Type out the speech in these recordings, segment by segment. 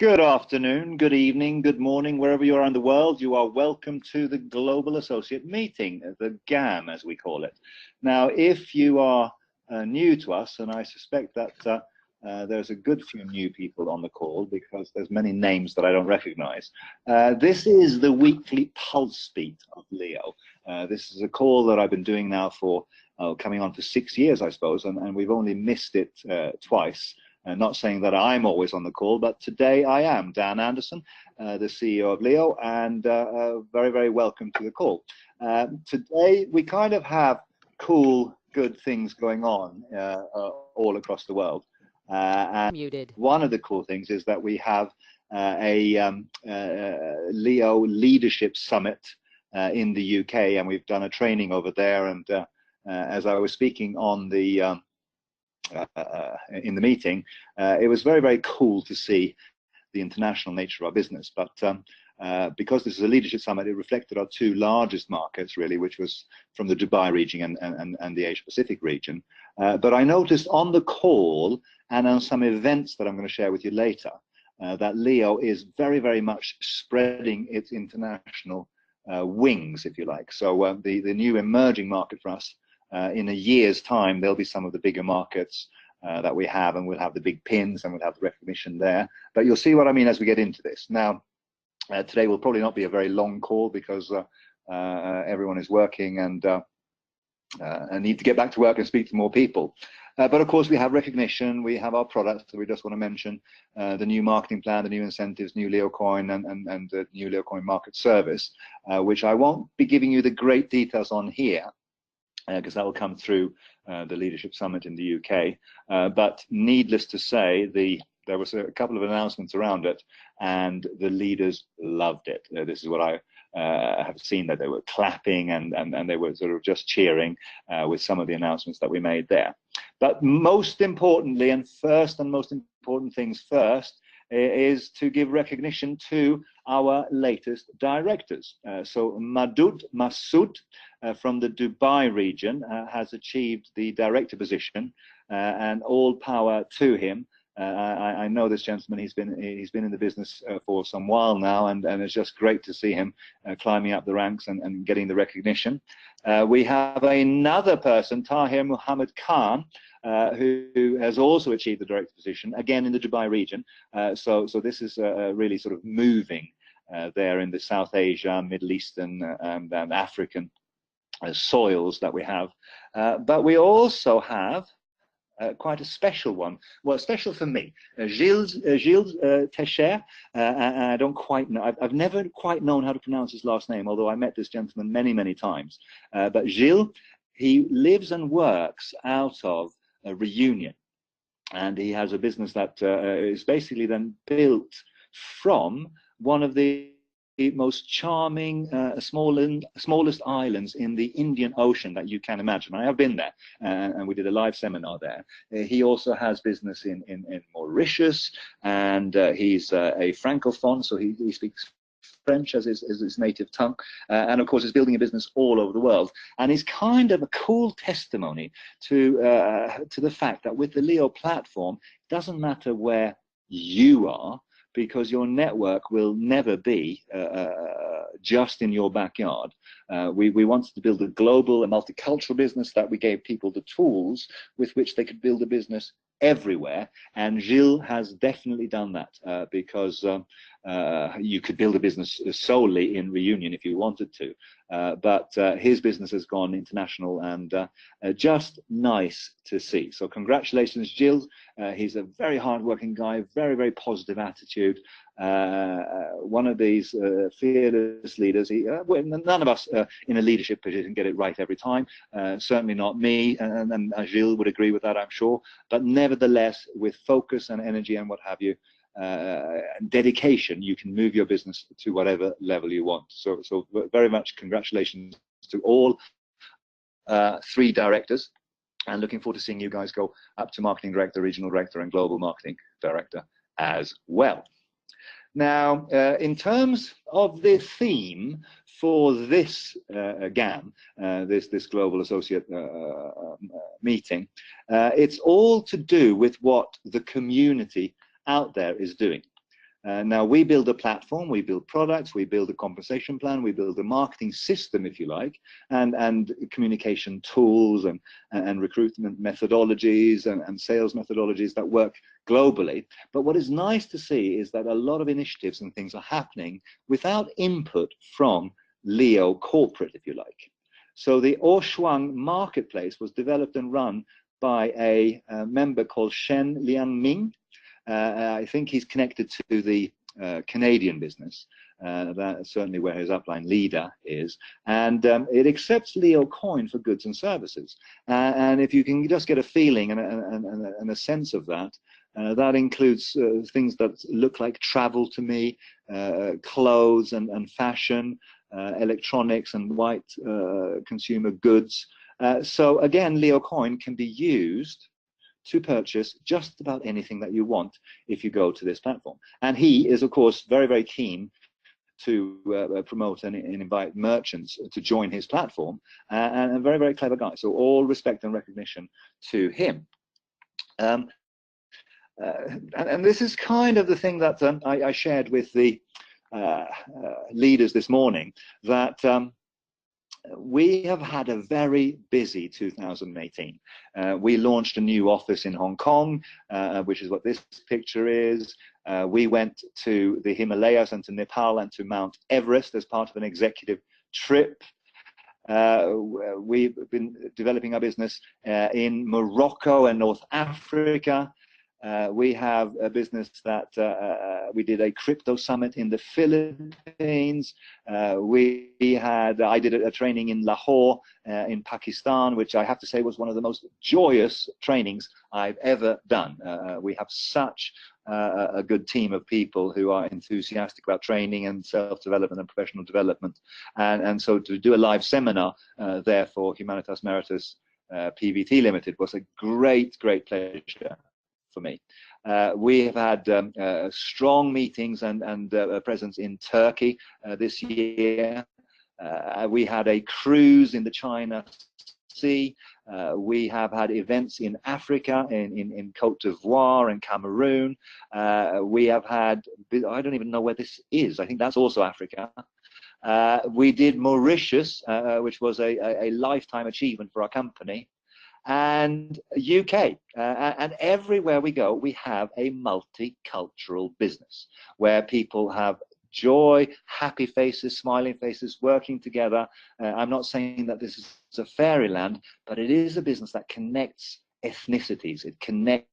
Good afternoon, good evening, good morning, wherever you are in the world. You are welcome to the Global Associate Meeting, the GAM as we call it. Now, if you are new to us, and I suspect that there's a good few new people on the call because there's many names that I don't recognize. This is the weekly pulse beat of Leo. This is a call that I've been doing now for coming on for 6 years, I suppose, and we've only missed it twice. Not saying that I'm always on the call, but today I am. Dan Anderson, the CEO of Leo, and very, very welcome to the call. Today we kind of have cool, good things going on all across the world. And one of the cool things is that we have a Leo Leadership Summit in the UK, and we've done a training over there. And as I was speaking on the in the meeting, it was very, very cool to see the international nature of our business. But because this is a leadership summit, it reflected our two largest markets, really, which was from the Dubai region and the Asia Pacific region. But I noticed on the call and on some events that I'm going to share with you later, that Leo is very, very much spreading its international wings, if you like. So the new emerging market for us, in a year's time, there'll be some of the bigger markets that we have, and we'll have the big pins and we'll have the recognition there. But you'll see what I mean as we get into this. Now, today will probably not be a very long call because everyone is working and need to get back to work and speak to more people. But of course, we have recognition, we have our products, so we just want to mention the new marketing plan, the new incentives, new Leo Coin, and the new Leo Coin market service, which I won't be giving you the great details on here, because that will come through the Leadership Summit in the UK. But needless to say, there was a couple of announcements around it, and the leaders loved it. This is what I have seen, that they were clapping and they were sort of just cheering with some of the announcements that we made there. But most importantly, and first and most important things first, is to give recognition to our latest directors. So Masood from the Dubai region has achieved the director position, and all power to him. I know this gentleman. He's been in the business for some while now, and it's just great to see him climbing up the ranks and getting the recognition. We have another person, Tahir Muhammad Khan, who has also achieved the director position, again in the Dubai region. So this is really sort of moving there in the South Asia, Middle Eastern, and African soils that we have. But we also have quite a special one. Well, special for me, Gilles Techer. I don't quite know. I've never quite known how to pronounce his last name, although I met this gentleman many, many times. But Gilles, he lives and works out of Reunion, and he has a business that is basically then built from one of the most charming, smallest islands in the Indian Ocean that you can imagine. I have been there, and we did a live seminar there. He also has business in Mauritius, and he's a francophone, so he speaks French as his native tongue, and of course is building a business all over the world, and is kind of a cool testimony to the fact that with the Leo platform, it doesn't matter where you are, because your network will never be just in your backyard. We wanted to build a global, a multicultural business that we gave people the tools with which they could build a business everywhere, and Gilles has definitely done that, because you could build a business solely in Reunion if you wanted to, but his business has gone international, and just nice to see. So congratulations, Gilles. He's a very hard-working guy, very, very positive attitude, one of these fearless leaders. None of us in a leadership position get it right every time, certainly not me, and Gilles would agree with that, I'm sure, but nevertheless, with focus and energy and what have you, dedication, you can move your business to whatever level you want. So very much congratulations to all three directors, and looking forward to seeing you guys go up to marketing director, regional director, and global marketing director as well. Now, in terms of the theme for this GAM, this Global Associate meeting, it's all to do with what the community out there is doing. Now we build a platform, we build products, we build a compensation plan, we build a marketing system, if you like, and communication tools and recruitment methodologies and sales methodologies that work globally. But what is nice to see is that a lot of initiatives and things are happening without input from Leo corporate, if you like. So the Oshuang marketplace was developed and run by a member called Shen Liangming. I think he's connected to the Canadian business. That's certainly where his upline leader is. And it accepts Leo coin for goods and services. And if you can just get a feeling and a sense of that, that includes things that look like travel to me, clothes and fashion, electronics and white consumer goods. So again, Leo coin can be used to purchase just about anything that you want if you go to this platform. And he is, of course, very, very keen to promote and invite merchants to join his platform, and a very, very clever guy. So all respect and recognition to him. And this is kind of the thing that I shared with the leaders this morning, that we have had a very busy 2018. We launched a new office in Hong Kong, which is what this picture is. We went to the Himalayas and to Nepal and to Mount Everest as part of an executive trip. We've been developing our business in Morocco and North Africa. We have a business that we did a crypto summit in the Philippines. I did a training in Lahore in Pakistan, which I have to say was one of the most joyous trainings I've ever done. We have such a good team of people who are enthusiastic about training and self-development and professional development. And so to do a live seminar there for Humanitas Meritus PVT Limited was a great, great pleasure for me. We have had strong meetings and a presence in Turkey this year. We had a cruise in the China Sea. We have had events in Africa, in Cote d'Ivoire and Cameroon. We have had, I don't even know where this is. I think that's also Africa. We did Mauritius, which was a lifetime achievement for our company. And UK, and everywhere we go, we have a multicultural business where people have joy, happy faces, smiling faces, working together. I'm not saying that this is a fairyland, but it is a business that connects ethnicities. It connects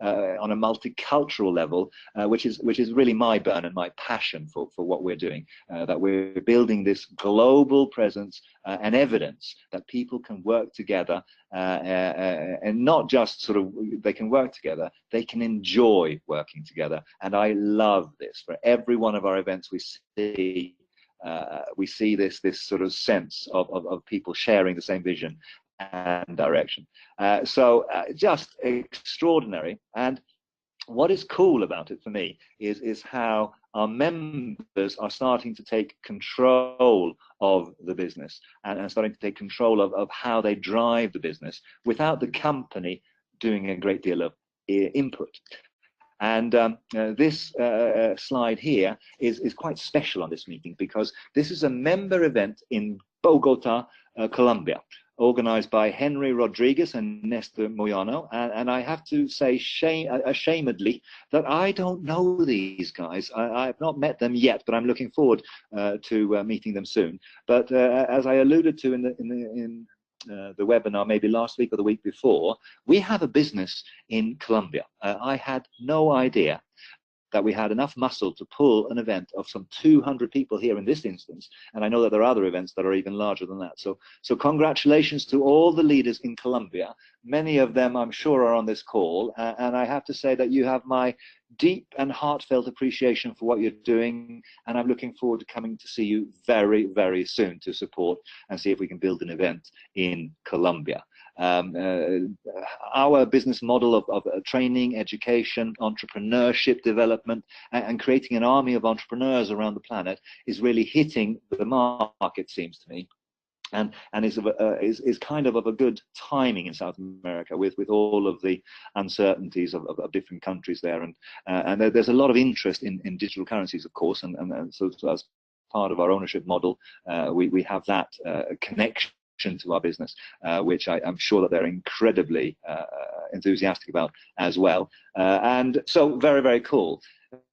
on a multicultural level, which is really my burn and my passion for what we're doing, that we're building this global presence and evidence that people can work together, and not just sort of they can work together, they can enjoy working together. And I love this. For every one of our events we see this sort of sense of people sharing the same vision and direction. Just extraordinary. And what is cool about it for me is how our members are starting to take control of the business and starting to take control of how they drive the business without the company doing a great deal of input. And this slide here is quite special on this meeting, because this is a member event in Bogota, Colombia, organized by Henry Rodriguez and Nestor Moyano. And I have to say ashamedly that I don't know these guys. I've not met them yet, but I'm looking forward to meeting them soon. But as I alluded to in the webinar, maybe last week or the week before, we have a business in Colombia. I had no idea that we had enough muscle to pull an event of some 200 people here in this instance, and I know that there are other events that are even larger than that. So congratulations to all the leaders in Colombia. Many of them, I'm sure, are on this call, and I have to say that you have my deep and heartfelt appreciation for what you're doing, and I'm looking forward to coming to see you very, very soon to support and see if we can build an event in Colombia. Our business model of training, education, entrepreneurship development, and creating an army of entrepreneurs around the planet is really hitting the mark, it seems to me. and is kind of a good timing in South America with all of the uncertainties of different countries there, and there's a lot of interest in digital currencies, of course, and so as part of our ownership model, we have that connection to our business, which I'm sure that they're incredibly enthusiastic about as well, and so very, very cool.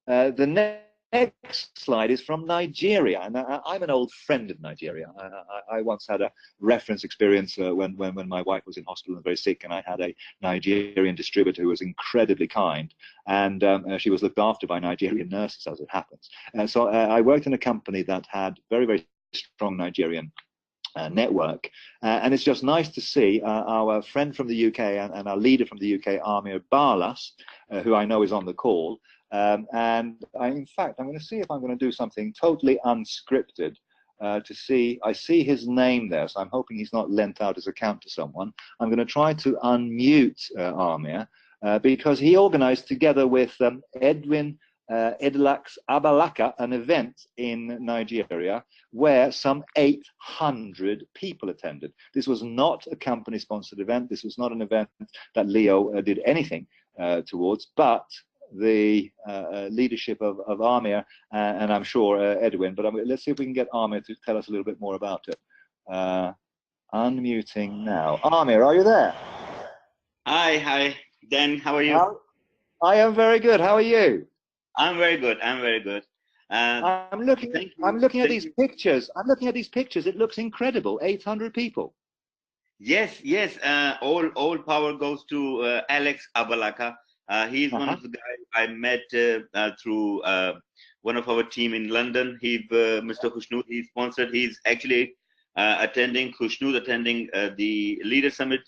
The next slide is from Nigeria, and I'm an old friend of Nigeria. I once had a reference experience when my wife was in hospital and very sick, and I had a Nigerian distributor who was incredibly kind, and she was looked after by Nigerian nurses, as it happens. And so I worked in a company that had very, very strong Nigerian network, and it's just nice to see our friend from the UK and our leader from the UK, Amir Barlas, who I know is on the call. And in fact, I'm going to see if I'm going to do something totally unscripted to see. I see his name there, so I'm hoping he's not lent out his account to someone. I'm going to try to unmute Amir because he organized together with Edwin Edlax Abalaka an event in Nigeria where some 800 people attended. This was not a company-sponsored event. This was not an event that Leo did anything towards, but the leadership of Amir and I'm sure Edwin. But let's see if we can get Amir to tell us a little bit more about it. Unmuting now. Amir, are you there? Hi, Dan. How are you? I am very good. How are you? I'm very good. I'm very good. I'm looking at these pictures. I'm looking at these pictures. It looks incredible. 800 people. Yes. All power goes to Alex Abalaka. He's one of the guys I met through one of our team in London. Mr. Khushnood, he sponsored. He's actually attending the Leader Summit.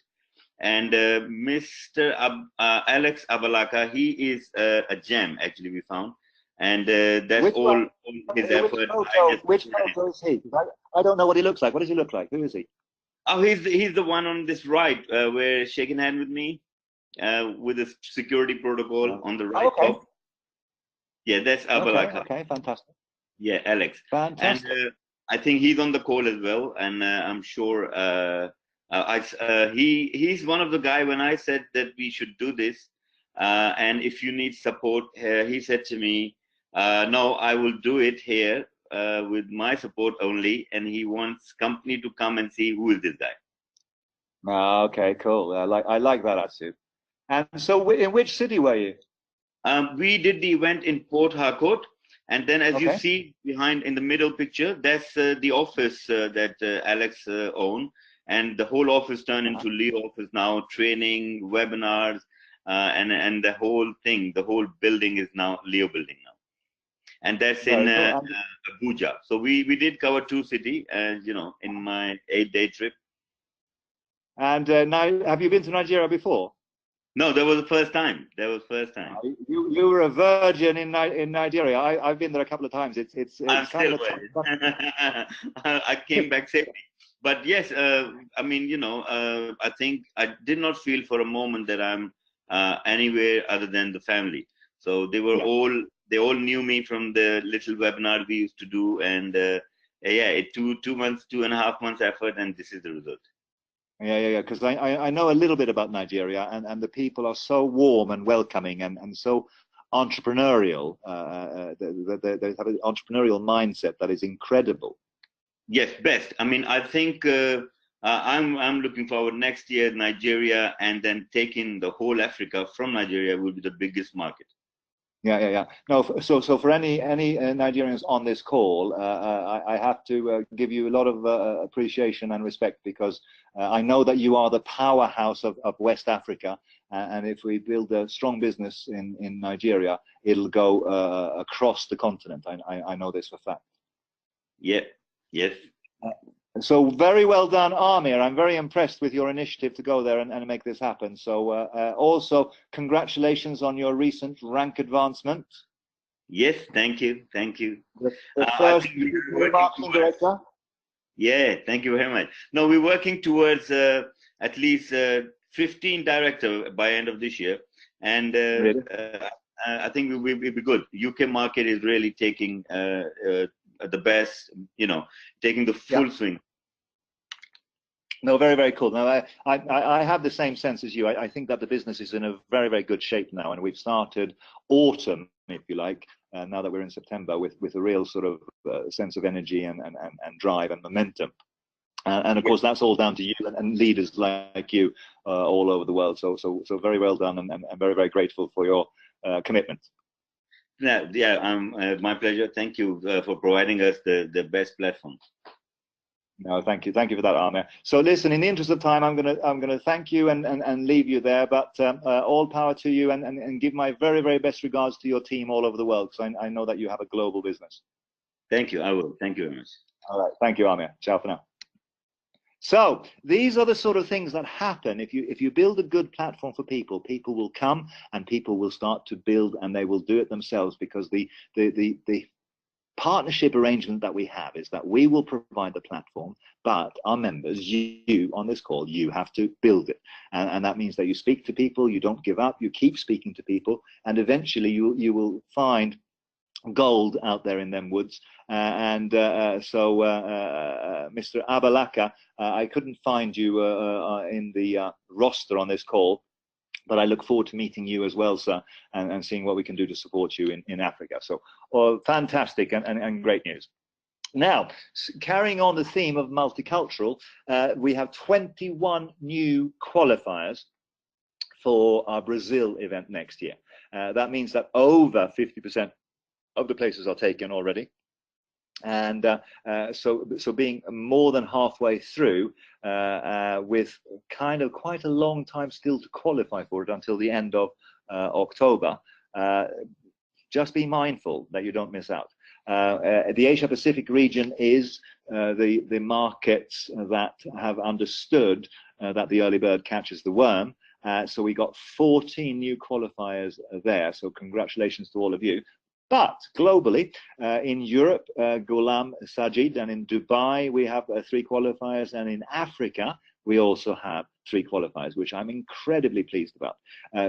And Mr. Alex Abalaka, he is a gem, actually, we found. And that's all his effort. Which photo is he? I don't know what he looks like. What does he look like? Who is he? Oh, he's the one on this right, where shaking hand with me, with the security protocol on the right top. Yeah, that's Abalaka. Okay, fantastic. Yeah, Alex. Fantastic. And I think he's on the call as well, and I'm sure he's one of the guy when I said that we should do this, and if you need support, he said to me, no, I will do it here with my support only, and he wants company to come and see who is this guy. Okay, cool. I like that attitude. And so, in which city were you? We did the event in Port Harcourt, and then as you see behind in the middle picture, that's the office that Alex owned, and the whole office turned into Leo office now, training, webinars, and the whole thing, the whole building is now Leo building now. And that's in Abuja. So we did cover 2 cities, in my 8-day trip. And now, have you been to Nigeria before? No, that was the first time. You were a virgin in Nigeria. I've been there a couple of times. It's kind of I came back safely. But yes, I mean, I think I did not feel for a moment that I'm anywhere other than the family. So they were they all knew me from the little webinar we used to do, and it 2.5 months effort, and this is the result. Yeah. Because I know a little bit about Nigeria, and the people are so warm and welcoming, and so entrepreneurial. They have an entrepreneurial mindset that is incredible. Yes, best. I mean, I think I'm looking forward next year Nigeria, and then taking the whole Africa from Nigeria will be the biggest market. Yeah. No, so for any Nigerians on this call, I have to give you a lot of appreciation and respect, because I know that you are the powerhouse of West Africa, and if we build a strong business in Nigeria, it'll go across the continent. I know this for fact. Yeah. Yes. So very well done, Amir. I'm very impressed with your initiative to go there and make this happen. So also, congratulations on your recent rank advancement. Yes, thank you. The first marketing director. Yeah, thank you very much. No, we're working towards at least 15 director by end of this year, and really? I think we'll be good. UK market is really taking the best, taking the full swing. No, very, very cool. No, I have the same sense as you. I think that the business is in a very, very good shape now, and we've started autumn, if you like, now that we're in September, with a real sort of sense of energy and drive and momentum. And of Yeah. course, that's all down to you and leaders like you all over the world. So very well done, and very, very grateful for your commitment. Yeah, my pleasure. Thank you for providing us the best platform. No, thank you for that, Amir. So listen, in the interest of time, I'm gonna thank you and leave you there. But all power to you, and give my very, very best regards to your team all over the world, because I know that you have a global business. Thank you. I will. Thank you very much. All right, thank you, Amir. Ciao for now. So these are the sort of things that happen if you build a good platform for people. People will come and people will start to build, and they will do it themselves, because the partnership arrangement that we have is that we will provide the platform, but our members, you on this call, you have to build it, and that means that you speak to people, you don't give up, you keep speaking to people, and eventually you will find gold out there in them woods. So Mr. Abalaka, I couldn't find you in the roster on this call, but I look forward to meeting you as well, sir, and seeing what we can do to support you in Africa. So fantastic and great news. Now, carrying on the theme of multicultural, we have 21 new qualifiers for our Brazil event next year. That means that over 50% of the places are taken already, and so being more than halfway through, with kind of quite a long time still to qualify for it until the end of October. Just be mindful that you don't miss out. The Asia Pacific region is the markets that have understood that the early bird catches the worm. So we got 14 new qualifiers there. So congratulations to all of you. But globally, in Europe, Ghulam Sajid, and in Dubai, we have 3 qualifiers, and in Africa, we also have 3 qualifiers, which I'm incredibly pleased about.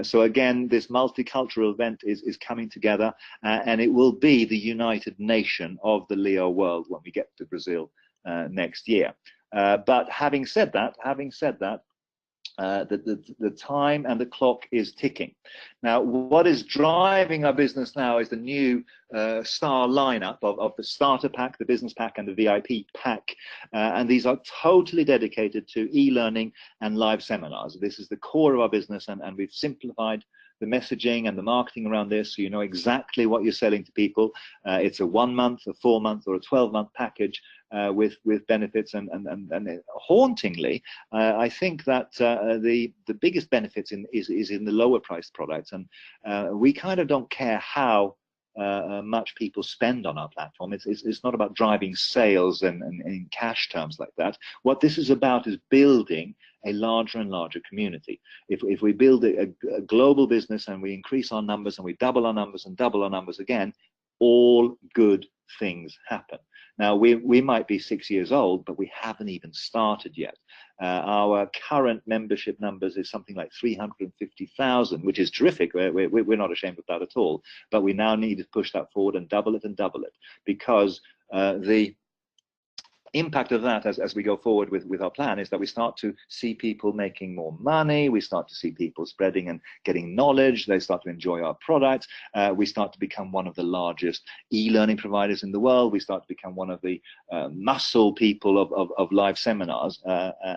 So again, this multicultural event is coming together, and it will be the united nation of the Leo world when we get to Brazil next year. But having said that, the time and the clock is ticking. Now, what is driving our business now is the new star lineup of the starter pack, the business pack, and the VIP pack. And these are totally dedicated to e-learning and live seminars. This is the core of our business, and we've simplified the messaging and the marketing around this, so you know exactly what you're selling to people. It's a 1 month, a 4 month, or a 12-month package with benefits, and hauntingly, I think that the biggest benefits is in the lower priced products, and we kind of don't care how much people spend on our platform. It's not about driving sales and in cash terms like that. What this is about is building a larger and larger community. If we build a global business and we increase our numbers and we double our numbers and double our numbers again, all good things happen. Now, we might be 6 years old, but we haven't even started yet. Our current membership numbers is something like 350,000, which is terrific. We're not ashamed of that at all. But we now need to push that forward and double it, because the impact of that as we go forward with our plan is that we start to see people making more money, we start to see people spreading and getting knowledge, they start to enjoy our products, we start to become one of the largest e-learning providers in the world, we start to become one of the muscle people of live seminars.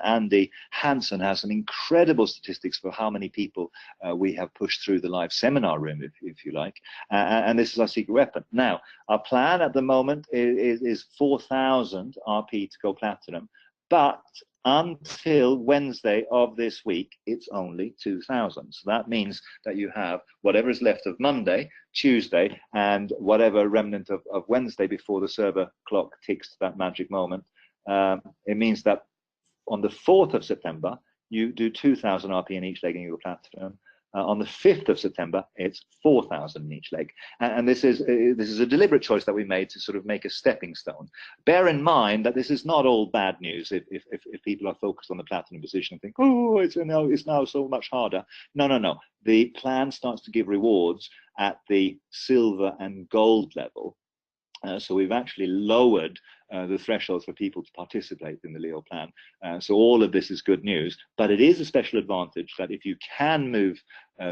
Andy Hansen has some incredible statistics for how many people we have pushed through the live seminar room, if you like, and this is our secret weapon. Now, our plan at the moment is 4,000 RP to go platinum, but until Wednesday of this week, it's only 2,000. So that means that you have whatever is left of Monday, Tuesday, and whatever remnant of Wednesday before the server clock ticks to that magic moment. It means that on the 4th of September, you do 2,000 RP in each leg and you go platinum. On the 5th of September, it's 4,000 in each leg. And this is a deliberate choice that we made to sort of make a stepping stone. Bear in mind that this is not all bad news if people are focused on the platinum position and think, oh, it's now so much harder. No. The plan starts to give rewards at the silver and gold level. So we've actually lowered the thresholds for people to participate in the Leo plan. So all of this is good news, but it is a special advantage that if you can move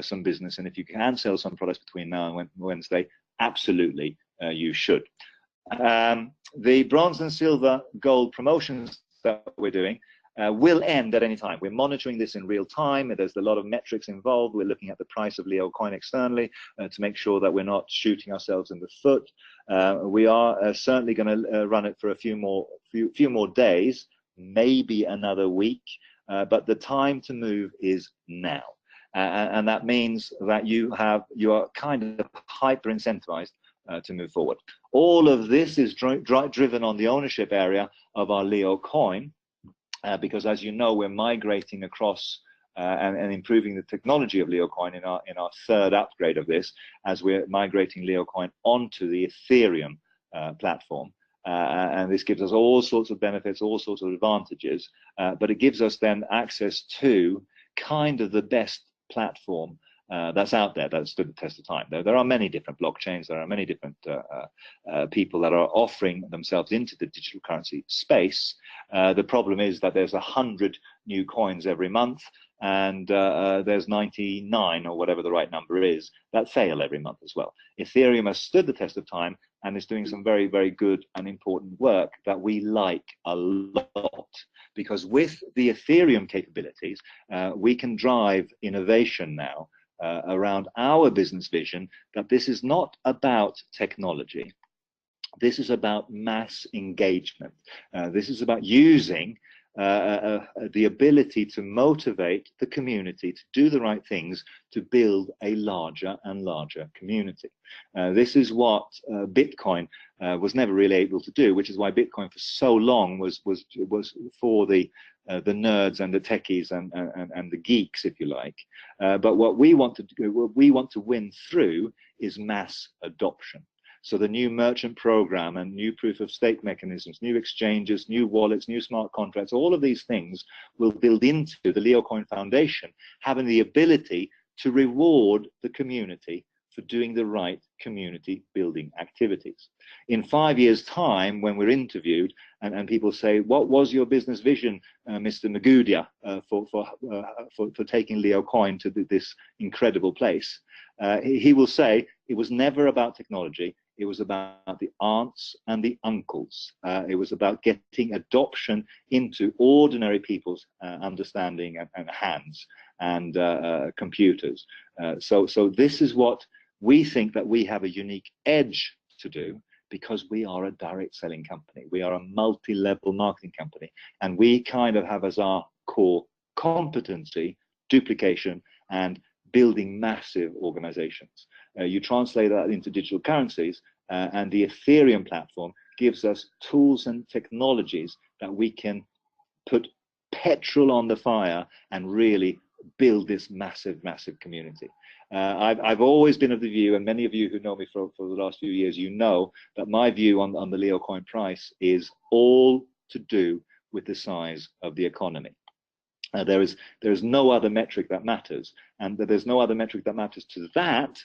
some business and if you can sell some products between now and Wednesday, absolutely you should. The bronze and silver gold promotions that we're doing will end at any time. We're monitoring this in real time. There's a lot of metrics involved. We're looking at the price of Leo coin externally to make sure that we're not shooting ourselves in the foot. We are certainly going to run it for a few more days, maybe another week, but the time to move is now. And that means that you are kind of hyper incentivized to move forward. All of this is driven on the ownership area of our Leo coin, because as you know, we're migrating across and improving the technology of Leo coin in our third upgrade of this, as we're migrating Leo coin onto the Ethereum platform. And this gives us all sorts of benefits, all sorts of advantages, but it gives us then access to kind of the best platform that's out there that stood the test of time. There are many different blockchains, there are many different people that are offering themselves into the digital currency space. The problem is that there's 100 new coins every month, and there's 99 or whatever the right number is that fail every month as well. Ethereum has stood the test of time and is doing some very, very good and important work that we like a lot, because with the Ethereum capabilities, we can drive innovation now around our business vision, that this is not about technology. This is about mass engagement. This is about using the ability to motivate the community to do the right things to build a larger and larger community. This is what Bitcoin was never really able to do, which is why Bitcoin for so long was for the nerds and the techies and the geeks, if you like. But what we want to do, what we want to win through, is mass adoption. So the new merchant program and new proof of stake mechanisms, new exchanges, new wallets, new smart contracts, all of these things will build into the Leo Coin Foundation, having the ability to reward the community for doing the right community building activities. In 5 years' time, when we're interviewed and people say, what was your business vision, Mr. Magudia, for taking Leo Coin to this incredible place? He will say, it was never about technology. It was about the aunts and the uncles. It was about getting adoption into ordinary people's understanding and hands and computers. So this is what we think that we have a unique edge to do, because we are a direct selling company. We are a multi-level marketing company, and we kind of have as our core competency duplication and building massive organizations. You translate that into digital currencies, and the Ethereum platform gives us tools and technologies that we can put petrol on the fire and really build this massive, massive community. I've always been of the view, and many of you who know me for the last few years, you know that my view on the Leo coin price is all to do with the size of the economy. There is no other metric that matters, and there's no other metric that matters to that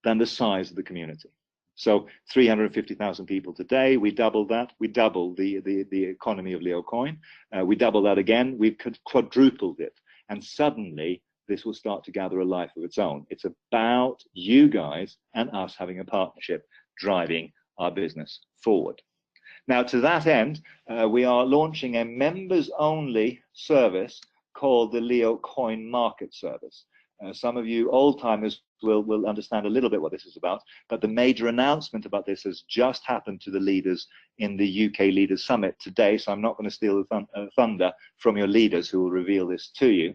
than the size of the community. So 350,000 people today, we double that, we double the economy of Leo coin, we double that again, we've quadrupled it, and suddenly this will start to gather a life of its own. It's about you guys and us having a partnership driving our business forward. Now, to that end, we are launching a members-only service called the Leo Coin Market Service. Some of you old-timers will understand a little bit what this is about, but the major announcement about this has just happened to the leaders in the UK Leaders Summit today, so I'm not going to steal the thunder from your leaders who will reveal this to you,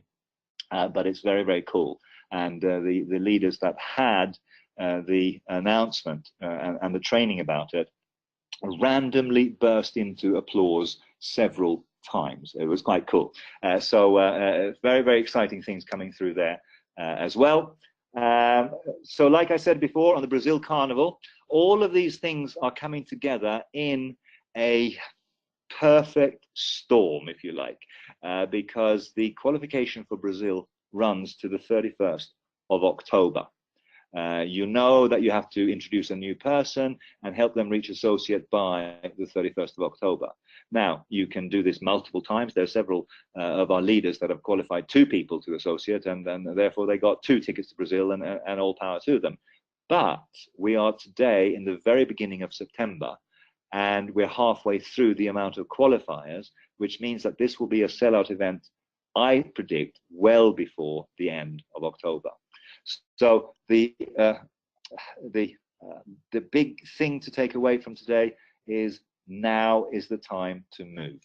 but it's very, very cool. And the leaders that had the announcement and the training about it randomly burst into applause several times. It was quite cool. So very, very exciting things coming through there as well. So like I said before, on the Brazil Carnival, all of these things are coming together in a perfect storm, if you like, because the qualification for Brazil runs to the 31st of October. You know that you have to introduce a new person and help them reach associate by the 31st of October. Now, you can do this multiple times. There are several of our leaders that have qualified 2 people to associate, and therefore they got 2 tickets to Brazil, and all power to them. But we are today in the very beginning of September, and we're halfway through the amount of qualifiers, which means that this will be a sellout event, I predict, well before the end of October. So the big thing to take away from today is now is the time to move,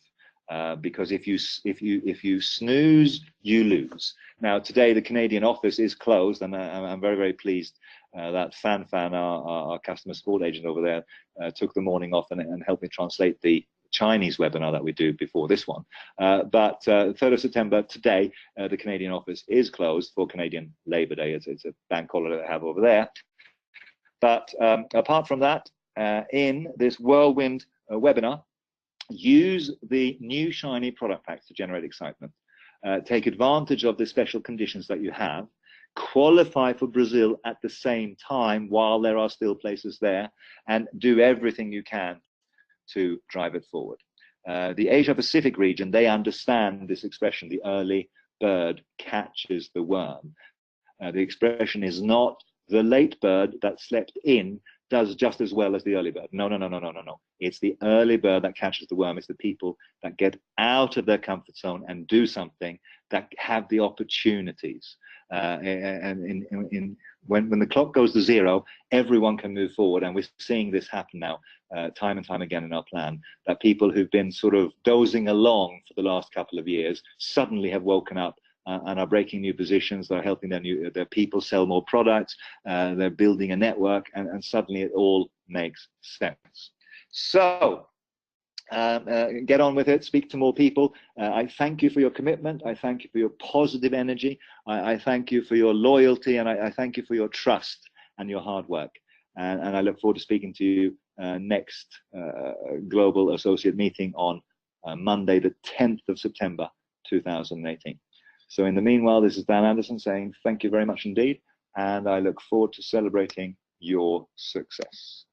because if you snooze, you lose. Now today the Canadian office is closed, and I'm very pleased that Fan, our customer support agent over there, took the morning off and helped me translate the Chinese webinar that we do before this one. But 3rd of September, today, the Canadian office is closed for Canadian Labour Day. It's a bank holiday they have over there. But apart from that, in this whirlwind webinar, use the new shiny product packs to generate excitement. Take advantage of the special conditions that you have. Qualify for Brazil at the same time while there are still places there, and do everything you can to drive it forward. The Asia Pacific region, they understand this expression, the early bird catches the worm. The expression is not the late bird that slept in does just as well as the early bird. No. It's the early bird that catches the worm. It's the people that get out of their comfort zone and do something, that have the opportunities. And when the clock goes to 0, everyone can move forward. And we're seeing this happen now time and time again in our plan, that people who've been sort of dozing along for the last couple of years suddenly have woken up and are breaking new positions. They're helping their people sell more products. They're building a network, and suddenly it all makes sense. So get on with it, speak to more people. I thank you for your commitment. I thank you for your positive energy. I thank you for your loyalty, and I thank you for your trust and your hard work. And I look forward to speaking to you next Global Associate Meeting on Monday, the 10th of September, 2018. So in the meanwhile, this is Dan Anderson saying thank you very much indeed, and I look forward to celebrating your success.